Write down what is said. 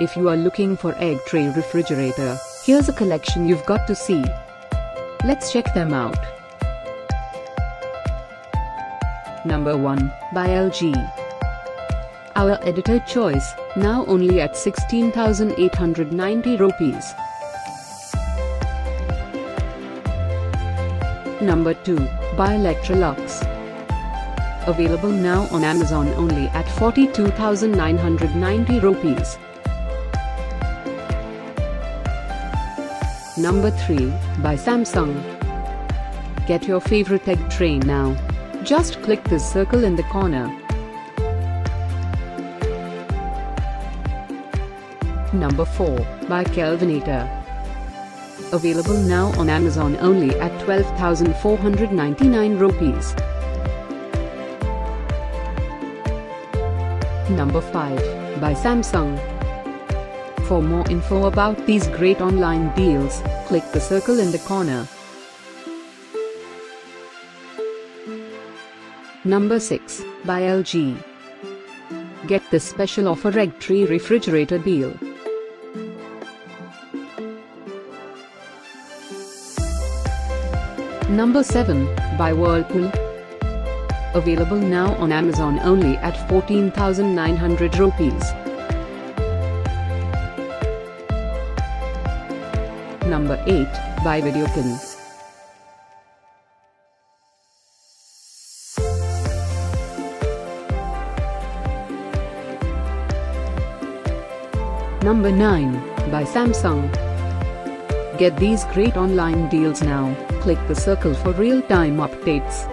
If you are looking for egg tray refrigerator, here's a collection you've got to see. Let's check them out. Number 1, by LG. Our editor choice, now only at 16,890 rupees. Number 2, by Electrolux. Available now on Amazon only at 42,990 rupees. Number 3, by Samsung. Get your favorite egg tray now. Just click this circle in the corner. Number 4, by Kelvinator. Available now on Amazon only at 12,499 rupees. Number 5, by Samsung. For more info about these great online deals, click the circle in the corner. Number 6, by LG. Get this special offer egg tray refrigerator deal. Number 7, by Whirlpool. Available now on Amazon only at 14,900 rupees. Number 8, by Videokin. Number 9, by Samsung. Get these great online deals now. Click the circle for real-time updates.